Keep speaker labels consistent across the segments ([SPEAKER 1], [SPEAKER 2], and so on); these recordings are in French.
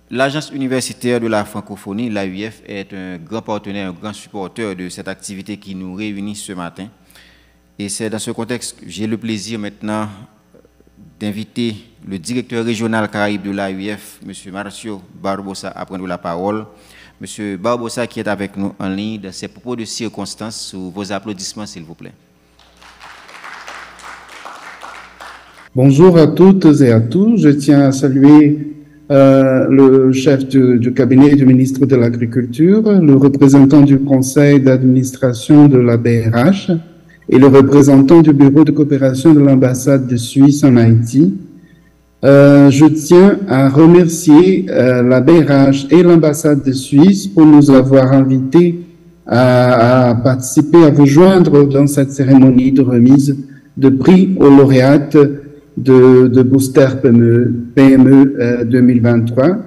[SPEAKER 1] L'Agence universitaire de la francophonie, l'AUF, est un grand partenaire, un grand supporteur de cette activité qui nous réunit ce matin. Et c'est dans ce contexte que j'ai le plaisir maintenant d'inviter le directeur régional Caraïbes de l'AUF, M. Marcio Barbosa, à prendre la parole. M. Barbosa qui est avec nous en ligne dans ses propos de circonstances, sous vos applaudissements s'il vous plaît.
[SPEAKER 2] Bonjour à toutes et à tous. Je tiens à saluer le chef du cabinet du ministre de l'Agriculture, le représentant du conseil d'administration de la BRH et le représentant du bureau de coopération de l'ambassade de Suisse en Haïti. Je tiens à remercier la BRH et l'ambassade de Suisse pour nous avoir invités à participer, à vous joindre dans cette cérémonie de remise de prix aux lauréates de Booster PME 2023,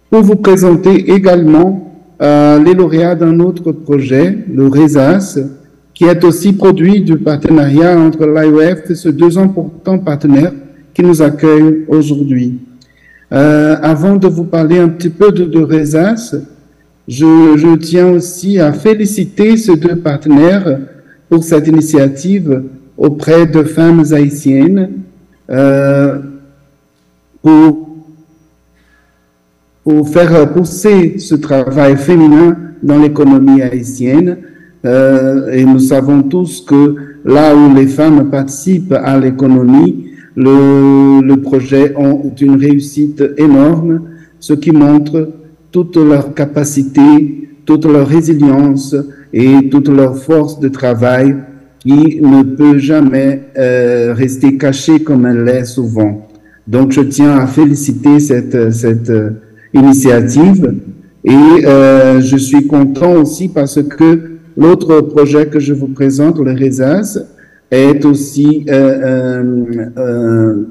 [SPEAKER 2] pour vous présenter également les lauréats d'un autre projet, le RESAS, qui est aussi produit du partenariat entre l'AUF et ces deux importants partenaires qui nous accueillent aujourd'hui. Avant de vous parler un petit peu de RESAS, je tiens aussi à féliciter ces deux partenaires pour cette initiative auprès de femmes haïtiennes, pour faire pousser ce travail féminin dans l'économie haïtienne. Et nous savons tous que là où les femmes participent à l'économie, le projet ont une réussite énorme, ce qui montre toute leur capacité, toute leur résilience et toute leur force de travail qui ne peut jamais rester cachée comme elle l'est souvent. Donc, je tiens à féliciter cette initiative et je suis content aussi parce que l'autre projet que je vous présente, le RESAS, est aussi,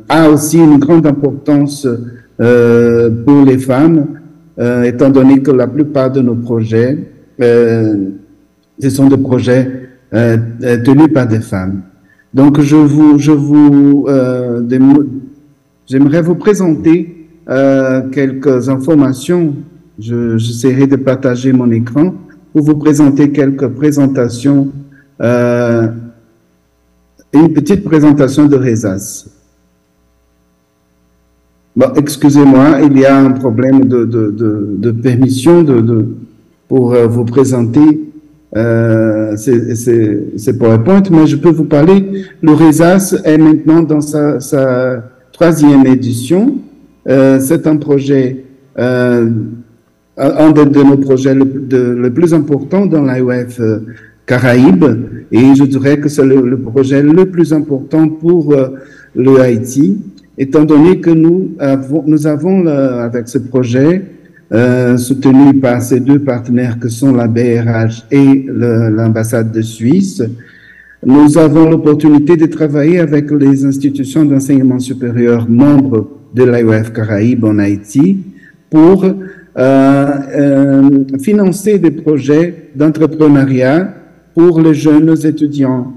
[SPEAKER 2] a aussi une grande importance pour les femmes, étant donné que la plupart de nos projets, ce sont des projets tenus par des femmes. Donc, j'aimerais vous présenter quelques informations. J'essaierai de partager mon écran pour vous présenter quelques présentations, une petite présentation de RESAS. Bon, excusez-moi, il y a un problème de permission pour vous présenter c'est PowerPoint, mais je peux vous parler. Le RESAS est maintenant dans sa troisième édition. C'est un projet, un de nos projets le plus important dans l'AUF Caraïbes, et je dirais que c'est le projet le plus important pour le Haïti, étant donné que nous avons avec ce projet soutenu par ces deux partenaires que sont la BRH et l'ambassade de Suisse, nous avons l'opportunité de travailler avec les institutions d'enseignement supérieur membres de l'AUF Caraïbes en Haïti pour financer des projets d'entrepreneuriat pour les jeunes étudiants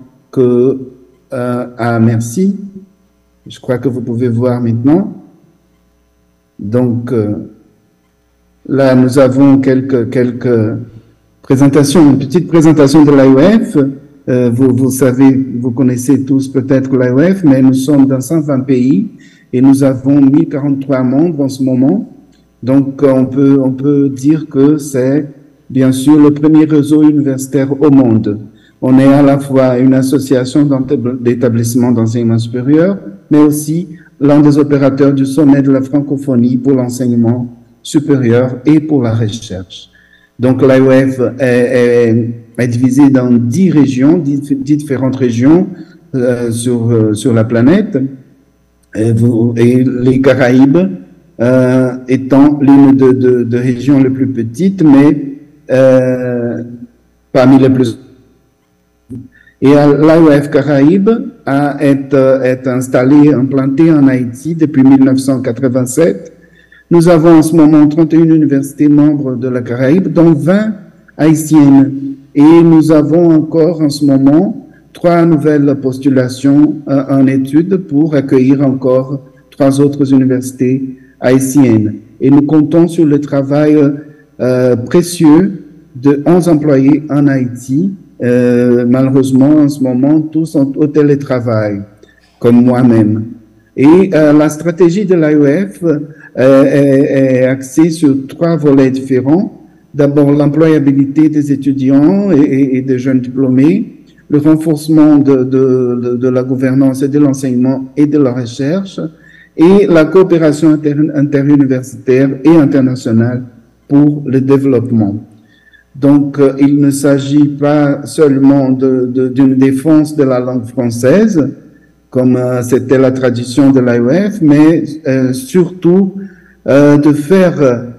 [SPEAKER 2] merci. Je crois que vous pouvez voir maintenant. Donc, là, nous avons quelques présentations, une petite présentation de l'AUF. Vous savez, vous connaissez tous peut-être l'AUF, mais nous sommes dans 120 pays et nous avons 1043 membres en ce moment. Donc, on peut dire que c'est bien sûr le premier réseau universitaire au monde. On est à la fois une association d'établissements d'enseignement supérieur, mais aussi l'un des opérateurs du sommet de la francophonie pour l'enseignement supérieur et pour la recherche. Donc, l'AUF est divisée dans 10 régions, 10 différentes régions sur la planète, et les Caraïbes étant l'une de régions les plus petites, mais parmi les plus. Et l'AUF Caraïbes est installée, implantée en Haïti depuis 1987. Nous avons en ce moment 31 universités membres de la Caraïbe, dont 20 haïtiennes. Et nous avons encore en ce moment 3 nouvelles postulations en étude pour accueillir encore 3 autres universités haïtiennes. et nous comptons sur le travail précieux de 11 employés en Haïti. Malheureusement, en ce moment, tous sont au télétravail, comme moi-même. Et la stratégie de l'AEF est axée sur 3 volets différents. D'abord, l'employabilité des étudiants et des jeunes diplômés, le renforcement de la gouvernance et de l'enseignement et de la recherche, et la coopération interuniversitaire et internationale pour le développement. Donc, il ne s'agit pas seulement d'une défense de la langue française, comme c'était la tradition de l'AEF, mais surtout de faire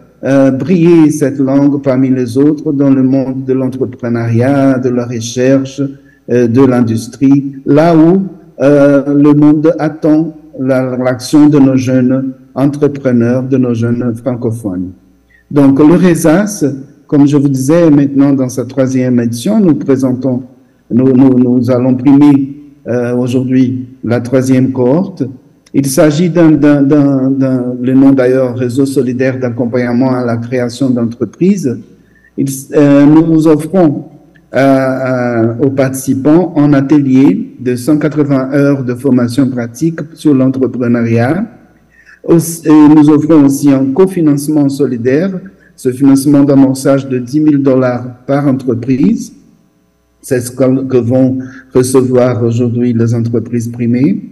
[SPEAKER 2] briller cette langue parmi les autres dans le monde de l'entrepreneuriat, de la recherche, de l'industrie, là où le monde attend l'action de nos jeunes entrepreneurs, de nos jeunes francophones. Donc, le RESAS, comme je vous disais, maintenant dans sa 3e édition, nous allons primer aujourd'hui la 3e cohorte. Il s'agit le nom d'ailleurs, Réseau solidaire d'accompagnement à la création d'entreprises. Nous offrons aux participants un atelier de 180 heures de formation pratique sur l'entrepreneuriat. Nous offrons aussi un cofinancement solidaire, ce financement d'amorçage de $10,000 par entreprise. C'est ce que vont recevoir aujourd'hui les entreprises primées.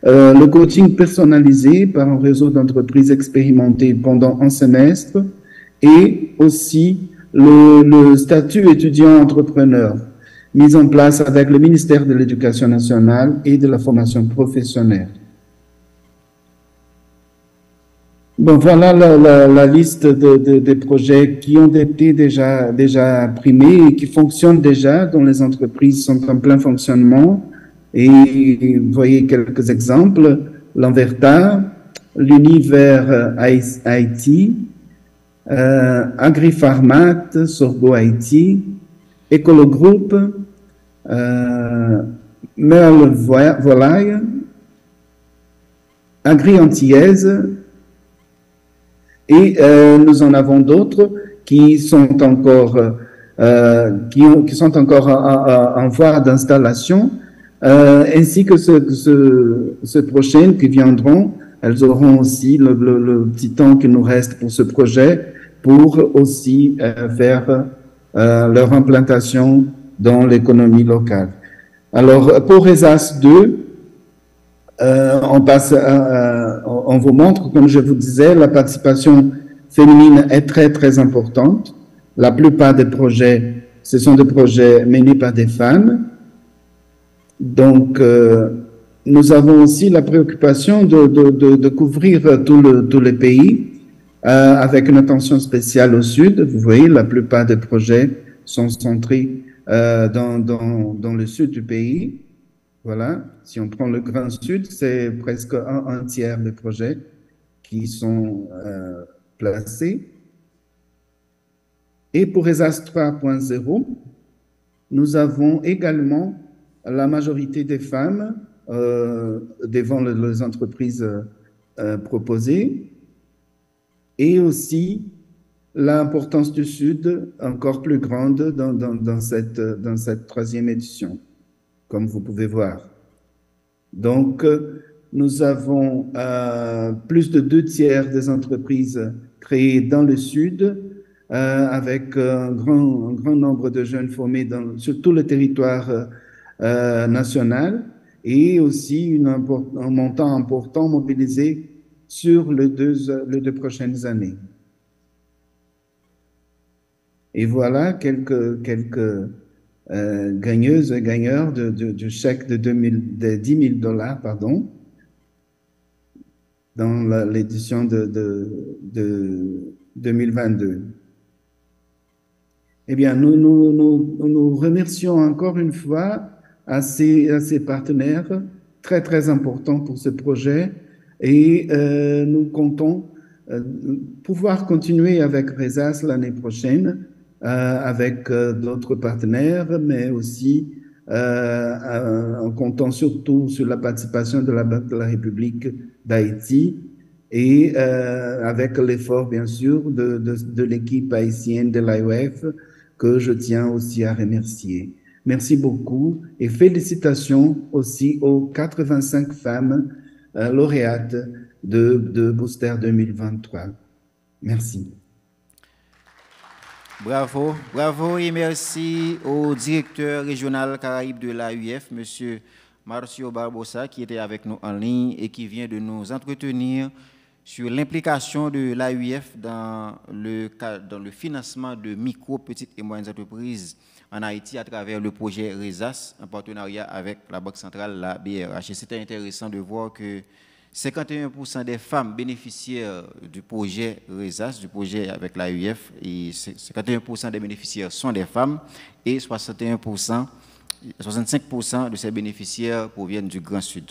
[SPEAKER 2] Le coaching personnalisé par un réseau d'entreprises expérimentées pendant un semestre et aussi le statut étudiant-entrepreneur mis en place avec le ministère de l'Éducation nationale et de la formation professionnelle. Bon, voilà la liste des projets qui ont été déjà primés et qui fonctionnent déjà, dont les entreprises sont en plein fonctionnement. Et vous voyez quelques exemples: l'Enverta, l'Univers Haïti, AgriPharmat, Sorgo Haïti, Ecologroup, Merle Volaille, Agri-Antillaise, et nous en avons d'autres qui sont encore en voie d'installation, ainsi que ceux prochaines qui viendront. Elles auront aussi le petit temps qui nous reste pour ce projet pour aussi faire leur implantation dans l'économie locale. Alors, pour ESAS 2, on vous montre, comme je vous disais, la participation féminine est très, très importante. La plupart des projets, ce sont des projets menés par des femmes. Donc, nous avons aussi la préoccupation de couvrir tout le pays avec une attention spéciale au sud. Vous voyez, la plupart des projets sont centrés dans le sud du pays. Voilà, si on prend le Grand Sud, c'est presque un tiers des projets qui sont placés. Et pour ESAS 3.0, nous avons également la majorité des femmes devant les entreprises proposées, et aussi l'importance du Sud encore plus grande dans cette 3e édition, comme vous pouvez voir. Donc, nous avons plus de 2/3 des entreprises créées dans le Sud, avec un grand nombre de jeunes formés sur tout le territoire national, et aussi un montant important mobilisé sur les deux prochaines années. Et voilà quelques gagneuses et gagneurs du chèque de $10,000, pardon, dans l'édition de 2022. Eh bien, nous remercions encore une fois à ces partenaires très, très importants pour ce projet, et nous comptons pouvoir continuer avec RESAS l'année prochaine, avec d'autres partenaires, mais aussi en comptant surtout sur la participation de la Banque de la République d'Haïti et avec l'effort, bien sûr, de l'équipe haïtienne de l'AEF que je tiens aussi à remercier. Merci beaucoup et félicitations aussi aux 85 femmes lauréates de Booster 2023. Merci.
[SPEAKER 1] Bravo, bravo et merci au directeur régional Caraïbes de l'AUF, M. Marcio Barbosa, qui était avec nous en ligne et qui vient de nous entretenir sur l'implication de l'AUF dans le financement de micro, petites et moyennes entreprises en Haïti à travers le projet RESAS, en partenariat avec la Banque centrale, la BRH. Et c'était intéressant de voir que 51% des femmes bénéficiaires du projet RESAS, du projet avec l'AUF, et 51% des bénéficiaires sont des femmes et 65% de ces bénéficiaires proviennent du Grand Sud.